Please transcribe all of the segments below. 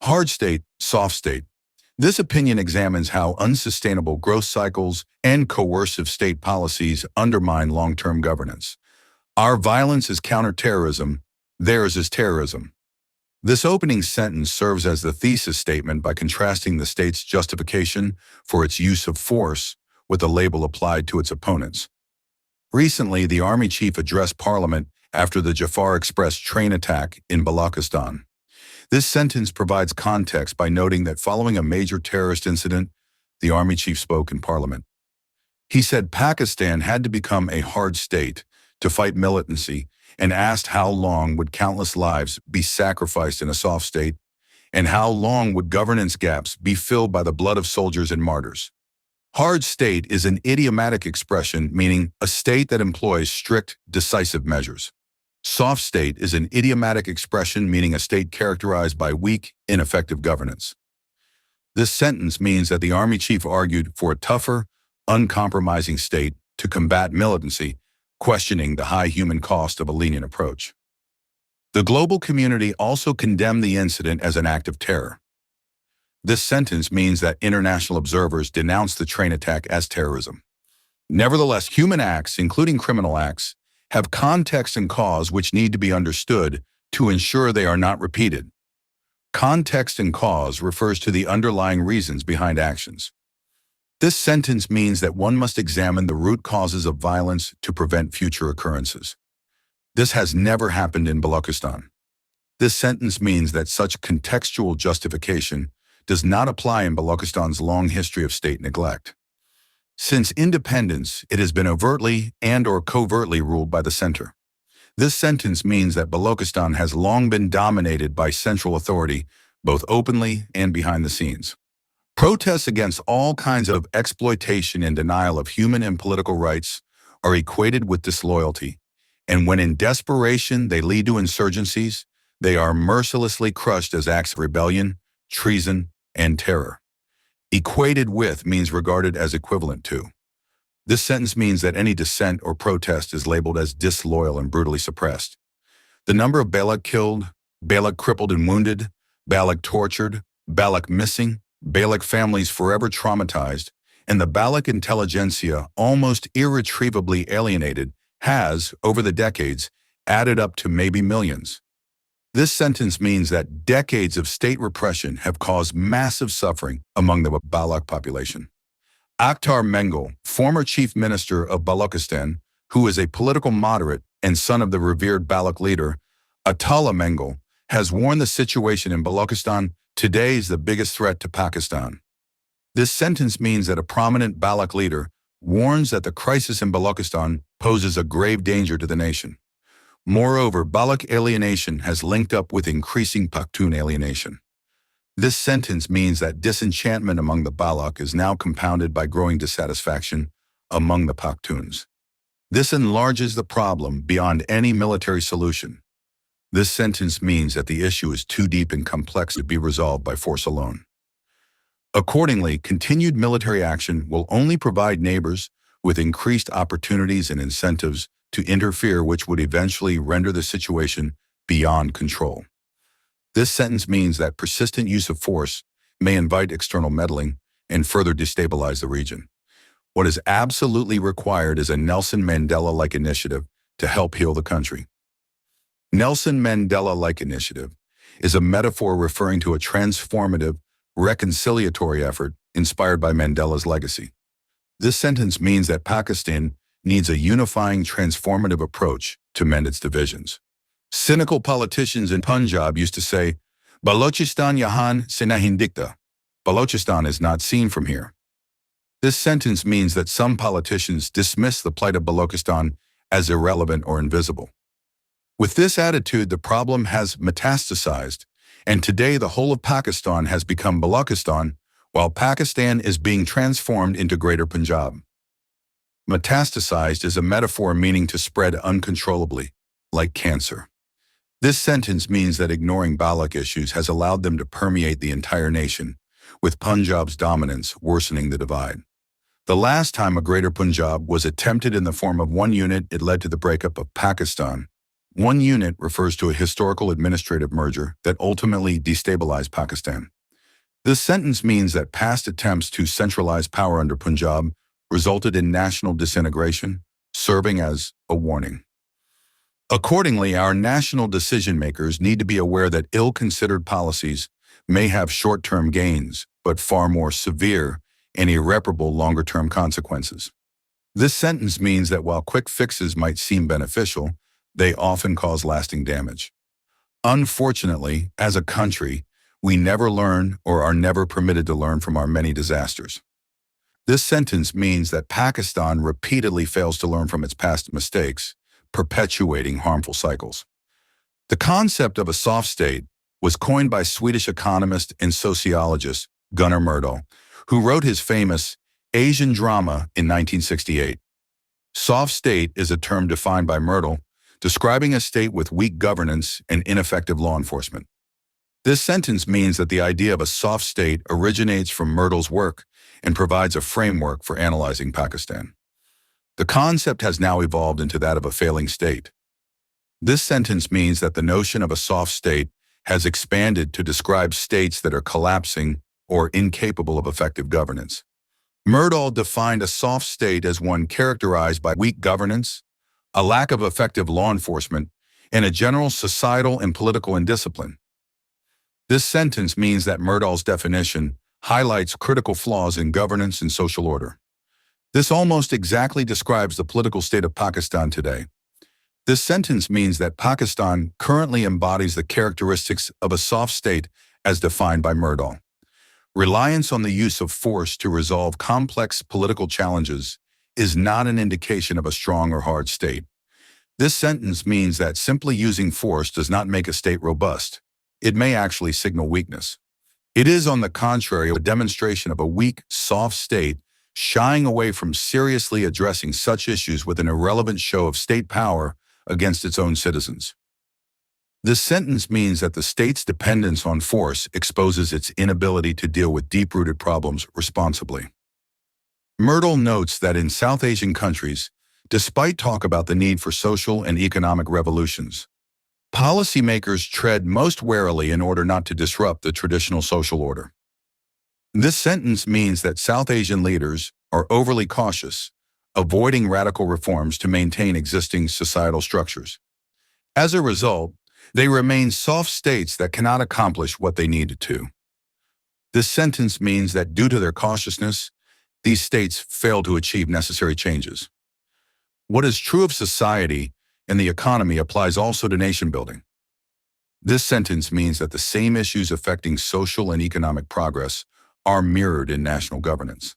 Hard state, soft state. This opinion examines how unsustainable growth cycles and coercive state policies undermine long-term governance. Our violence is counterterrorism, theirs is terrorism. This opening sentence serves as the thesis statement by contrasting the state's justification for its use of force with the label applied to its opponents. Recently, the Army Chief addressed Parliament after the Jafar Express train attack in Balochistan. This sentence provides context by noting that following a major terrorist incident, the Army Chief spoke in Parliament. He said Pakistan had to become a hard state to fight militancy and asked how long would countless lives be sacrificed in a soft state, and how long would governance gaps be filled by the blood of soldiers and martyrs. Hard state is an idiomatic expression meaning a state that employs strict, decisive measures. Soft state is an idiomatic expression meaning a state characterized by weak, ineffective governance. This sentence means that the Army Chief argued for a tougher, uncompromising state to combat militancy, questioning the high human cost of a lenient approach. The global community also condemned the incident as an act of terror. This sentence means that international observers denounced the train attack as terrorism. Nevertheless, human acts, including criminal acts, have context and cause which need to be understood to ensure they are not repeated. Context and cause refers to the underlying reasons behind actions. This sentence means that one must examine the root causes of violence to prevent future occurrences. This has never happened in Balochistan. This sentence means that such contextual justification does not apply in Balochistan's long history of state neglect. Since independence, it has been overtly and/or covertly ruled by the center. This sentence means that Balochistan has long been dominated by central authority, both openly and behind the scenes. Protests against all kinds of exploitation and denial of human and political rights are equated with disloyalty, and when in desperation they lead to insurgencies, they are mercilessly crushed as acts of rebellion, treason, and terror. Equated with means regarded as equivalent to. This sentence means that any dissent or protest is labeled as disloyal and brutally suppressed. The number of Balak killed, Balak crippled and wounded, Balak tortured, Balak missing, Balak families forever traumatized, and the Balak intelligentsia almost irretrievably alienated has, over the decades, added up to maybe millions. This sentence means that decades of state repression have caused massive suffering among the Balak population. Akhtar Mengel, former chief minister of Balochistan, who is a political moderate and son of the revered Balak leader, Atullah Mengel, has warned the situation in Balochistan today is the biggest threat to Pakistan. This sentence means that a prominent Balak leader warns that the crisis in Balochistan poses a grave danger to the nation. Moreover, Balak alienation has linked up with increasing Pakhtun alienation. This sentence means that disenchantment among the Balak is now compounded by growing dissatisfaction among the Pakhtuns. This enlarges the problem beyond any military solution. This sentence means that the issue is too deep and complex to be resolved by force alone. Accordingly, continued military action will only provide neighbors with increased opportunities and incentives to interfere, which would eventually render the situation beyond control. This sentence means that persistent use of force may invite external meddling and further destabilize the region. What is absolutely required is a Nelson Mandela-like initiative to help heal the country. Nelson Mandela-like initiative is a metaphor referring to a transformative, reconciliatory effort inspired by Mandela's legacy. This sentence means that Pakistan needs a unifying, transformative approach to mend its divisions. Cynical politicians in Punjab used to say, Balochistan yahan se nahin dikhta. Balochistan is not seen from here. This sentence means that some politicians dismiss the plight of Balochistan as irrelevant or invisible. With this attitude, the problem has metastasized, and today the whole of Pakistan has become Balochistan, while Pakistan is being transformed into Greater Punjab. Metastasized is a metaphor meaning to spread uncontrollably, like cancer. This sentence means that ignoring Balak issues has allowed them to permeate the entire nation, with Punjab's dominance worsening the divide. The last time a Greater Punjab was attempted in the form of one unit, it led to the breakup of Pakistan, One unit refers to a historical administrative merger that ultimately destabilized Pakistan. This sentence means that past attempts to centralize power under Punjab resulted in national disintegration, serving as a warning. Accordingly, our national decision-makers need to be aware that ill-considered policies may have short-term gains, but far more severe and irreparable longer-term consequences. This sentence means that while quick fixes might seem beneficial, they often cause lasting damage. Unfortunately, as a country, we never learn or are never permitted to learn from our many disasters. This sentence means that Pakistan repeatedly fails to learn from its past mistakes, perpetuating harmful cycles. The concept of a soft state was coined by Swedish economist and sociologist Gunnar Myrdal, who wrote his famous Asian Drama in 1968. Soft state is a term defined by Myrdal, describing a state with weak governance and ineffective law enforcement. This sentence means that the idea of a soft state originates from Myrdal's work and provides a framework for analyzing Pakistan. The concept has now evolved into that of a failing state. This sentence means that the notion of a soft state has expanded to describe states that are collapsing or incapable of effective governance. Myrdal defined a soft state as one characterized by weak governance, a lack of effective law enforcement, and a general societal and political indiscipline. This sentence means that Myrdal's definition highlights critical flaws in governance and social order. This almost exactly describes the political state of Pakistan today. This sentence means that Pakistan currently embodies the characteristics of a soft state as defined by Myrdal. Reliance on the use of force to resolve complex political challenges is not an indication of a strong or hard state. This sentence means that simply using force does not make a state robust. It may actually signal weakness. It is, on the contrary, a demonstration of a weak, soft state shying away from seriously addressing such issues with an irrelevant show of state power against its own citizens. This sentence means that the state's dependence on force exposes its inability to deal with deep-rooted problems responsibly. Myrdal notes that in South Asian countries, despite talk about the need for social and economic revolutions, policymakers tread most warily in order not to disrupt the traditional social order. This sentence means that South Asian leaders are overly cautious, avoiding radical reforms to maintain existing societal structures. As a result, they remain soft states that cannot accomplish what they need to. This sentence means that due to their cautiousness, these states fail to achieve necessary changes. What is true of society and the economy applies also to nation building. This sentence means that the same issues affecting social and economic progress are mirrored in national governance.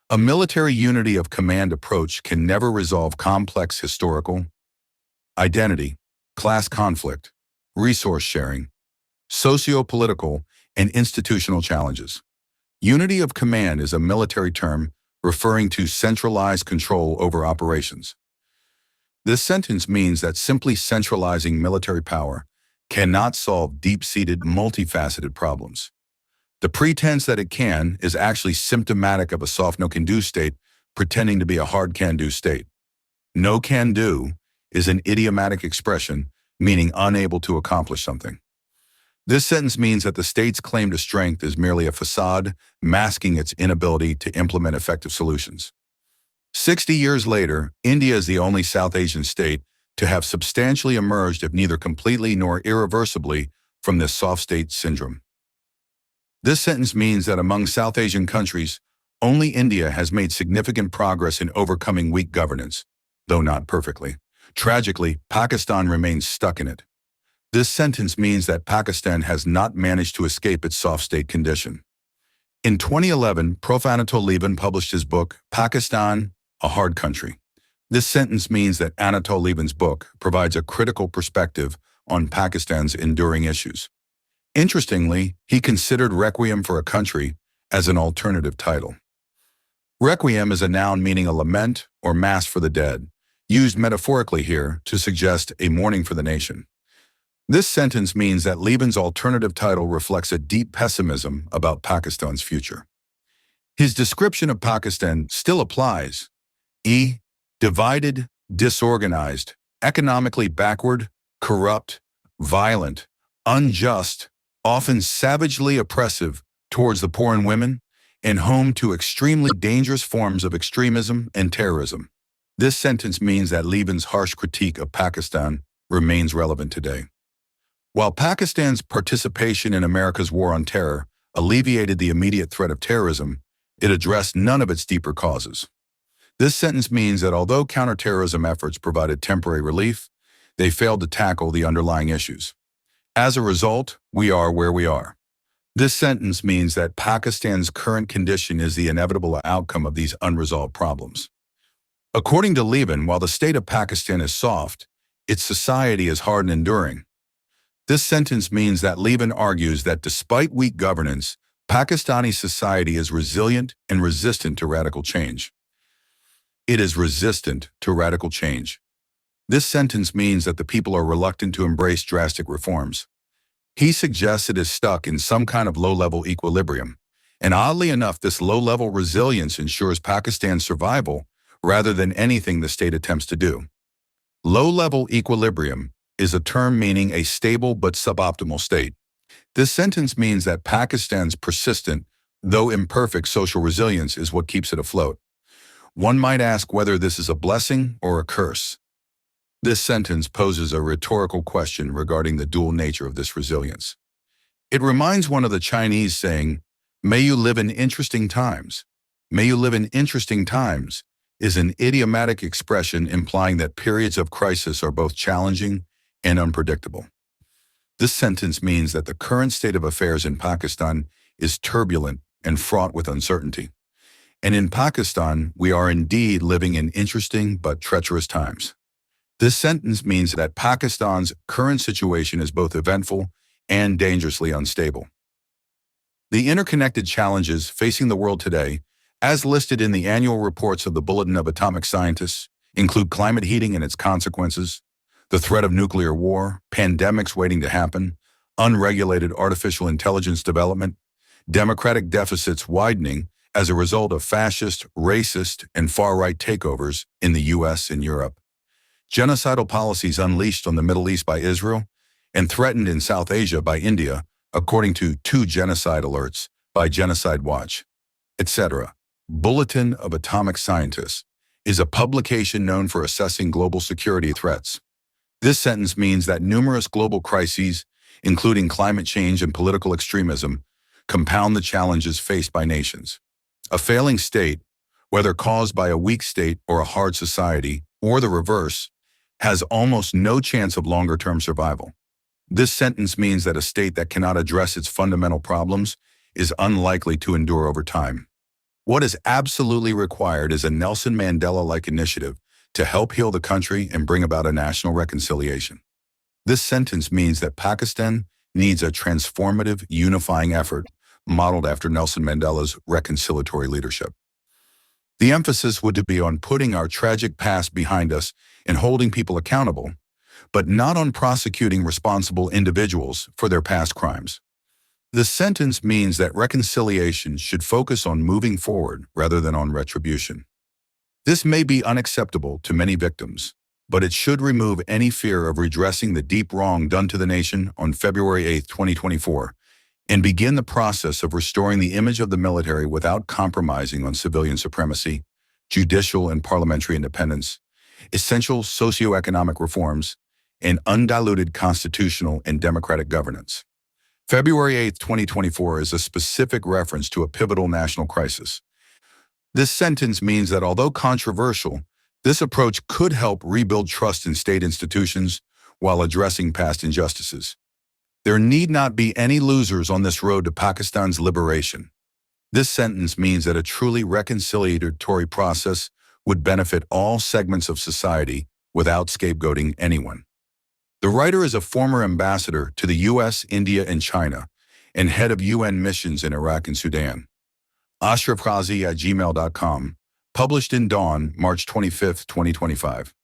A military unity of command approach can never resolve complex historical, identity, class conflict, resource sharing, socio-political, and institutional challenges. Unity of command is a military term referring to centralized control over operations. This sentence means that simply centralizing military power cannot solve deep-seated, multifaceted problems. The pretense that it can is actually symptomatic of a soft no-can-do state pretending to be a hard can-do state. No-can-do is an idiomatic expression meaning unable to accomplish something. This sentence means that the state's claim to strength is merely a facade masking its inability to implement effective solutions. 60 years later, India is the only South Asian state to have substantially emerged, if neither completely nor irreversibly, from this soft state syndrome. This sentence means that among South Asian countries, only India has made significant progress in overcoming weak governance, though not perfectly. Tragically, Pakistan remains stuck in it. This sentence means that Pakistan has not managed to escape its soft state condition. In 2011, Prof. Anatol Lieven published his book, Pakistan, A Hard Country. This sentence means that Anatol Lieven's book provides a critical perspective on Pakistan's enduring issues. Interestingly, he considered Requiem for a Country as an alternative title. Requiem is a noun meaning a lament or mass for the dead, used metaphorically here to suggest a mourning for the nation. This sentence means that Lieben's alternative title reflects a deep pessimism about Pakistan's future. His description of Pakistan still applies: divided, disorganized, economically backward, corrupt, violent, unjust, often savagely oppressive towards the poor and women, and home to extremely dangerous forms of extremism and terrorism. This sentence means that Levin's harsh critique of Pakistan remains relevant today. While Pakistan's participation in America's war on terror alleviated the immediate threat of terrorism, it addressed none of its deeper causes. This sentence means that although counterterrorism efforts provided temporary relief, they failed to tackle the underlying issues. As a result, we are where we are. This sentence means that Pakistan's current condition is the inevitable outcome of these unresolved problems. According to Levin, while the state of Pakistan is soft, its society is hard and enduring. This sentence means that Levin argues that despite weak governance, Pakistani society is resilient and resistant to radical change. It is resistant to radical change. This sentence means that the people are reluctant to embrace drastic reforms. He suggests it is stuck in some kind of low-level equilibrium, and oddly enough, this low-level resilience ensures Pakistan's survival rather than anything the state attempts to do. Low-level equilibrium is a term meaning a stable but suboptimal state. This sentence means that Pakistan's persistent, though imperfect social resilience is what keeps it afloat. One might ask whether this is a blessing or a curse. This sentence poses a rhetorical question regarding the dual nature of this resilience. It reminds one of the Chinese saying, "May you live in interesting times." "May you live in interesting times" is an idiomatic expression implying that periods of crisis are both challenging and unpredictable. This sentence means that the current state of affairs in Pakistan is turbulent and fraught with uncertainty. And in Pakistan, we are indeed living in interesting but treacherous times. This sentence means that Pakistan's current situation is both eventful and dangerously unstable. The interconnected challenges facing the world today, as listed in the annual reports of the Bulletin of Atomic Scientists, include climate heating and its consequences, the threat of nuclear war, pandemics waiting to happen, unregulated artificial intelligence development, democratic deficits widening as a result of fascist, racist, and far-right takeovers in the US and Europe, genocidal policies unleashed on the Middle East by Israel and threatened in South Asia by India, according to 2 genocide alerts by Genocide Watch, etc. Bulletin of Atomic Scientists is a publication known for assessing global security threats. This sentence means that numerous global crises, including climate change and political extremism, compound the challenges faced by nations. A failing state, whether caused by a weak state or a hard society, or the reverse, has almost no chance of longer-term survival. This sentence means that a state that cannot address its fundamental problems is unlikely to endure over time. What is absolutely required is a Nelson Mandela-like initiative to help heal the country and bring about a national reconciliation. This sentence means that Pakistan needs a transformative, unifying effort modeled after Nelson Mandela's reconciliatory leadership. The emphasis would be on putting our tragic past behind us and holding people accountable, but not on prosecuting responsible individuals for their past crimes. The sentence means that reconciliation should focus on moving forward rather than on retribution. This may be unacceptable to many victims, but it should remove any fear of redressing the deep wrong done to the nation on February 8, 2024, and begin the process of restoring the image of the military without compromising on civilian supremacy, judicial and parliamentary independence, essential socioeconomic reforms, and undiluted constitutional and democratic governance. February 8, 2024 is a specific reference to a pivotal national crisis. This sentence means that although controversial, this approach could help rebuild trust in state institutions while addressing past injustices. There need not be any losers on this road to Pakistan's liberation. This sentence means that a truly reconciliatory process would benefit all segments of society without scapegoating anyone. The writer is a former ambassador to the US, India, and China, and head of UN missions in Iraq and Sudan. Ashraf Qazi at gmail.com, published in Dawn, March 25, 2025.